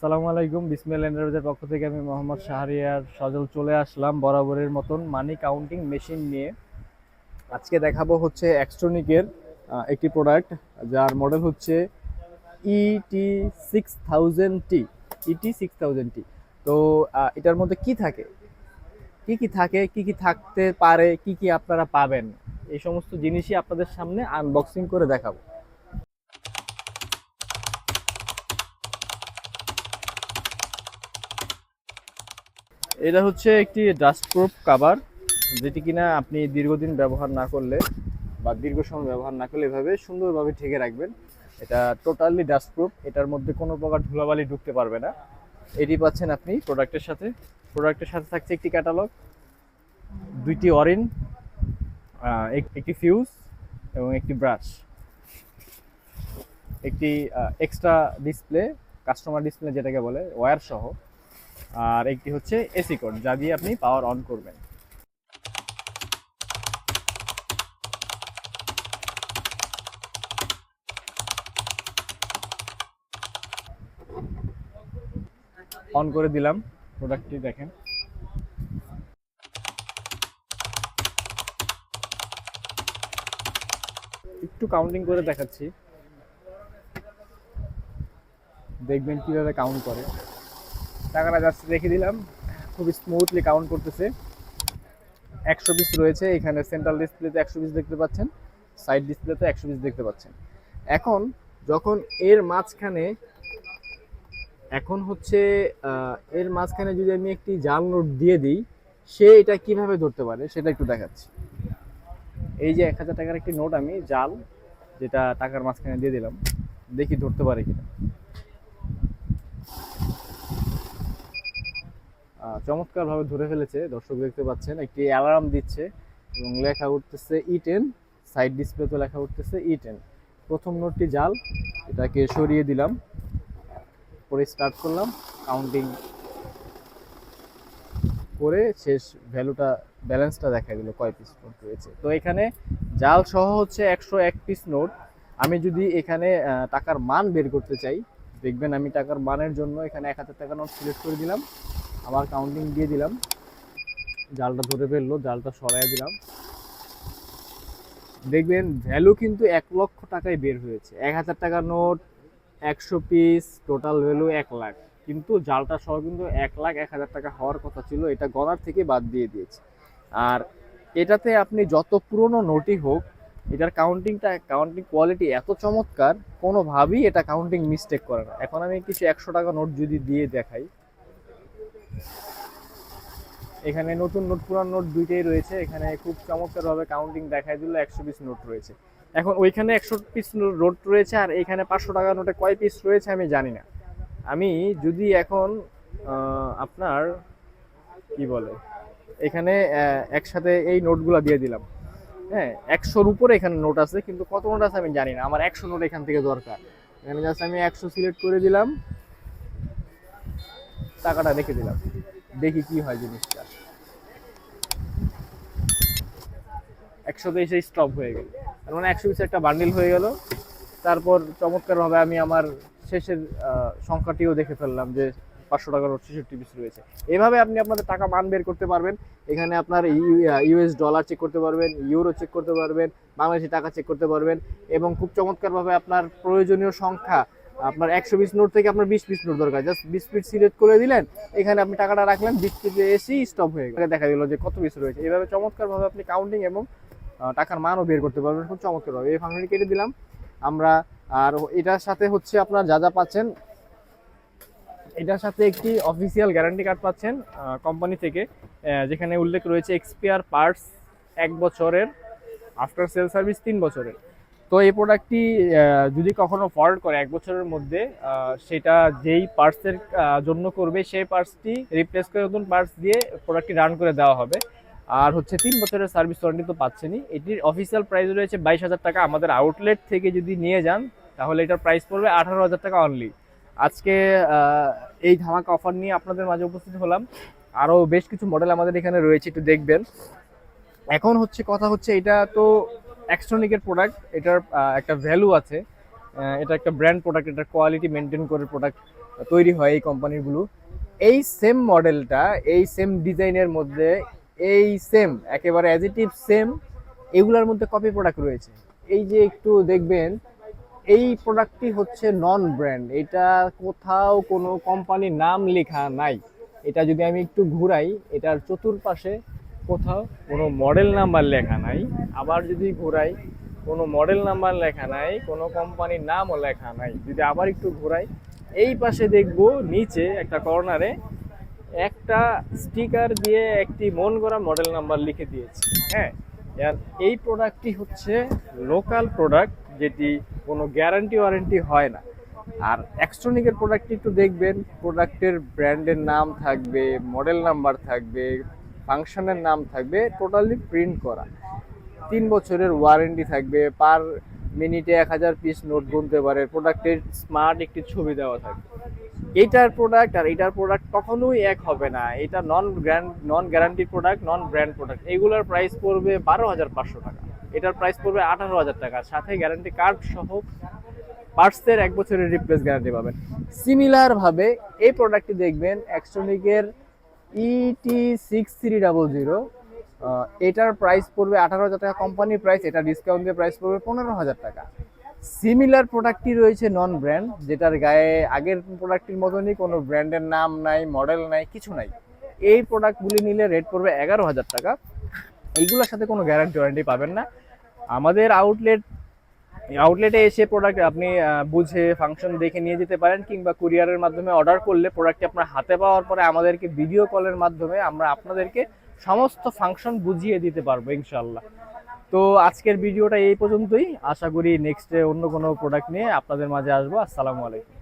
আসসালামু আলাইকুম। বিসমিল্লাহ এন্টারপ্রাইজের পক্ষ থেকে আমি মোহাম্মদ শাহরিয়ার সজল চলে আসলাম বরাবরের মতন মানি কাউন্টিং মেশিন নিয়ে। আজকে দেখাবো হচ্ছে এক্সট্রনিকের একটি প্রোডাক্ট, যার মডেল হচ্ছে ET6000T। ET6000T। তো এটার মধ্যে কি থাকে, কি কি থাকতে পারে, কি কি আপনারা পাবেন, এই সমস্ত জিনিসই আপনাদের সামনে আনবক্সিং করে দেখাবো। এটা হচ্ছে একটি ডাস্ট প্রুফ কাভার, যেটি কিনা আপনি দীর্ঘদিন ব্যবহার না করলে বা দীর্ঘ সময় ব্যবহার না করলে এভাবে সুন্দরভাবে ঢেকে রাখবেন। এটা টোটালি ডাস্ট প্রুফ, এটার মধ্যে কোনো প্রকার ধুলাবালি ঢুকতে পারবে না। এটি পাচ্ছেন আপনি প্রোডাক্টের সাথে থাকছে একটি ক্যাটালগ, দুইটি অরিন, একটি ফিউজ এবং একটি ব্রাশ, একটি এক্সট্রা ডিসপ্লে, কাস্টমার ডিসপ্লে যেটাকে বলে, ওয়্যার সহ, আর একটি হচ্ছে এসি কোড যা দিয়ে আপনি পাওয়ার অন করবেন। অন করে দিলাম, প্রোডাক্টটি দেখেন। একটু কাউন্টিং করে দেখাচ্ছি, দেখবেন কিভাবে কাউন্ট করে। টাকাটা জাস্ট রেখে দিলাম, খুব স্মুথলি কাউন্ট করতেছে। 100 পিস রয়েছে এখানে, সেন্ট্রাল ডিসপ্লেতে 100 পিস দেখতে পাচ্ছেন, সাইড ডিসপ্লেতে 100 পিস দেখতে পাচ্ছেন। এখন যখন এর মাঝখানে এখন হচ্ছে এর মাঝখানে যদি আমি একটি জাল নোট দিয়ে দিই, সে এটা কিভাবে ধরতে পারে সেটা একটু দেখাচ্ছি। এই যে 1000 টাকার একটি নোট আমি জাল, যেটা টাকার মাঝখানে দিয়ে দিলাম, দেখি ধরতে পারে কিনা। চমৎকার ভাবে ধরে ফেলেছে, দর্শক দেখতে পাচ্ছেন। একটি অ্যালার্ম দিচ্ছে এবং লেখা উঠতেছে E10, সাইড ডিসপ্লেতে লেখা উঠতেছে E10। প্রথম নোটটি জাল, এটাকে সরিয়ে দিলাম, পরে স্টার্ট করলাম কাউন্টিং করে, শেষ ভ্যালুটা, ব্যালেন্সটা দেখা দিল কয় পিস নোট রয়েছে। তো এখানে জাল সহ হচ্ছে 101 পিস নোট। আমি যদি এখানে টাকার মান বের করতে চাই, দেখবেন আমি টাকার মানের জন্য এখানে 1000 টাকা নোট সিলেক্ট করে দিলাম, আবার কাউন্টিং দিয়ে দিলাম, জালটা ধরে ফেললো, জালটা সরাই দিলাম, দেখবেন ভ্যালু কিন্তু 1 লক্ষ টাকায় বের হয়েছে। 1000 টাকার note 100 piece, total value 1 lakh, কিন্তু জালটা সহ কিন্তু 1 লাখ 1000 টাকা হওয়ার কথা ছিল, এটা গণার থেকে বাদ দিয়ে দিয়েছে। আর এটাতে আপনি যত পুরনো নোটই হোক, এটার কাউন্টিং কোয়ালিটি এত চমৎকার, কোনোভাবেই এটা কাউন্টিং মিস্টেক করে না। এখন আমি কিছু 100 টাকা নোট যদি দিয়ে দেখাই, এখানে নতুন নোট পুরান নোট দুইটাই রয়েছে, এখানে খুব চমৎকারভাবে কাউন্টিং দেখাই দিল 100 পিস নোট রয়েছে। এখন ওইখানে 100 পিস নোট রয়েছে, আর এখানে 500 টাকা নোটে কয় পিস রয়েছে আমি জানি না। আমি যদি এখন আপনার কি বলে, এখানে একসাথে এই নোটগুলো দিয়ে দিলাম, হ্যাঁ 100-র উপরে এখানে নোট আছে, কিন্তু কত নোট আছে আমি জানি না। আমার 100 নোট এখান থেকে দরকার। এখানে জাস্ট আমি 100 সিলেক্ট করে দিলাম, টাকাটা রেখে দিলাম, দেখি কি হয় জিনিসটা। 100তে এসে স্টপ হয়ে গেল, তার মানে 100 পিস একটা বান্ডিল হয়ে গেল। তারপর চমৎকারভাবে আমি আমার শেষের সংখ্যাটিও দেখে ফেললাম যে 500 টাকার নোট 66 পিস রয়েছে। এভাবে আপনি আপনাদের টাকা মান বের করতে পারবেন। এখানে আপনার ইউএস ডলার চেক করতে পারবেন, ইউরো চেক করতে পারবেন, বাংলাদেশি টাকা চেক করতে পারবেন, এবং খুব চমৎকারভাবে আপনার প্রয়োজনীয় সংখ্যা, আপনার 100 পিস নোট থেকে আপনার 20 পিস নোট দরকার, জাস্ট 20 পিস সিলেক্ট করে দিলেন, এখানে আপনি টাকাটা রাখলেন, 20 পিসে এসেই স্টপ হয়ে গেল, দেখা গেল যে কত পিস রয়েছে। এইভাবে চমৎকারভাবে আপনি কাউন্টিং এবং টাকার মানও বের করতে পারবেন খুব চমৎকারভাবে। এই ফাংশনটি কেটে দিলাম আমরা। আর এটার সাথে হচ্ছে আপনার যা যা পাচ্ছেন, এটার সাথে একটি অফিসিয়াল গ্যারান্টি কার্ড পাচ্ছেন কোম্পানি থেকে, যেখানে উল্লেখ রয়েছে এক্সপিয়ার পার্টস 1 বছরের, আফটার সেল সার্ভিস 3 বছরের। তো এই প্রোডাক্টটি যদি কখনো ফল্ট করে 1 বছরের মধ্যে, সেটা যেই পার্টসের জন্য করবে সেই পার্টসটি রিপ্লেস করে নতুন পার্টস দিয়ে প্রোডাক্টটি রান করে দেওয়া হবে। আর হচ্ছে 3 বছরের সার্ভিস ওয়ারেন্টি তো পাচ্ছেনই। এটির অফিসিয়াল প্রাইস রয়েছে 22,000 টাকা। আমাদের আউটলেট থেকে যদি নিয়ে যান তাহলে এটার প্রাইস পড়বে 18,000 টাকা অনলি। আজকে এই ধামাকা অফার নিয়ে আপনাদের মাঝে উপস্থিত হলাম। আরও বেশ কিছু মডেল আমাদের এখানে রয়েছে, একটু দেখবেন। এখন হচ্ছে কথা হচ্ছে, এটা তো এক্সট্রনিকের প্রোডাক্ট, এটার একটা ভ্যালু আছে, এটা একটা ব্র্যান্ড প্রোডাক্ট, এটার কোয়ালিটি মেনটেন করে প্রোডাক্ট তৈরি হয় এই কোম্পানিগুলো। এই সেম মডেলটা, এই সেম ডিজাইনের মধ্যে, এই সেম একেবারে অ্যাজ ইট ইজ সেম এগুলার মধ্যে কপি প্রোডাক্ট রয়েছে। এই যে একটু দেখবেন, এই প্রোডাক্টটি হচ্ছে নন ব্র্যান্ড, এটা কোথাও কোনো কোম্পানির নাম লেখা নাই। এটা যদি আমি একটু ঘুরাই, এটার চতুর্পাশে কোথাও কোনো মডেল নাম্বার লেখা নাই। আবার যদি ঘুরাই, কোনো মডেল নাম্বার লেখা নাই, কোনো কোম্পানির নামও লেখা নাই। যদি আবার একটু ঘুরাই, এই পাশে দেখবো নিচে একটা কর্নারে একটা স্টিকার দিয়ে একটি মন করা মডেল নাম্বার লিখে দিয়েছে। হ্যাঁ, আর এই প্রোডাক্টটি হচ্ছে লোকাল প্রোডাক্ট, যেটি কোনো গ্যারান্টি ওয়ারেন্টি হয় না। আর এক্সট্রনিকের প্রোডাক্টটি একটু দেখবেন, প্রোডাক্টের ব্র্যান্ডের নাম থাকবে, মডেল নাম্বার থাকবে, ফাংশনের নাম থাকবে, টোটালি প্রিন্ট করা। 3 বছরের ওয়ারেন্টি থাকবে, পার মিনিটে 1000 পিস নোট গুনতে পারে, প্রোডাক্টের স্মার্ট একটি ছবি দেওয়া থাকবে। এইটার প্রোডাক্ট আর এইটার প্রোডাক্ট কখনোই এক হবে না। এটা নন গ্যারান্টি প্রোডাক্ট, নন ব্র্যান্ড প্রোডাক্ট। এইগুলোর প্রাইস পড়বে 12,500 টাকা, এটার প্রাইস পড়বে 18,000 টাকা, সাথে গ্যারান্টি কার্ড সহ পার্টসের 1 বছরের রিপ্লেস গ্যারান্টি পাবেন। সিমিলার ভাবে এই প্রোডাক্টটি দেখবেন এক্সট্রনিকের ET6300, এটার প্রাইস পড়বে 18,000 টাকা কোম্পানি প্রাইস, এটা ডিসকাউন্ট দিয়ে প্রাইস পড়বে 15,000 টাকা। সিমিলার প্রোডাক্টটি রয়েছে নন ব্র্যান্ড, যেটার গায়ে আগের প্রোডাক্টটির মতনই কোনো ব্র্যান্ডের নাম নাই, মডেল নাই, কিছু নাই। এই প্রোডাক্টগুলি নিলে রেট পড়বে 11,000 টাকা। এইগুলোর সাথে কোনো গ্যারান্টি ওয়ারেন্টি পাবেন না। আমাদের আউটলেটে এসে প্রোডাক্ট আপনি বুঝে ফাংশন দেখে নিয়ে যেতে পারেন, কিংবা কুরিয়ারের মাধ্যমে অর্ডার করলে প্রোডাক্টটি আপনার হাতে পাওয়ার পরে আমাদেরকে ভিডিও কলের মাধ্যমে আমরা আপনাদেরকে সমস্ত ফাংশন বুঝিয়ে দিতে পারবো ইনশাল্লাহ। তো আজকের ভিডিওটা এই পর্যন্তই। আশা করি নেক্সটে অন্য কোনো প্রোডাক্ট নিয়ে আপনাদের মাঝে আসবো। আসসালামু আলাইকুম।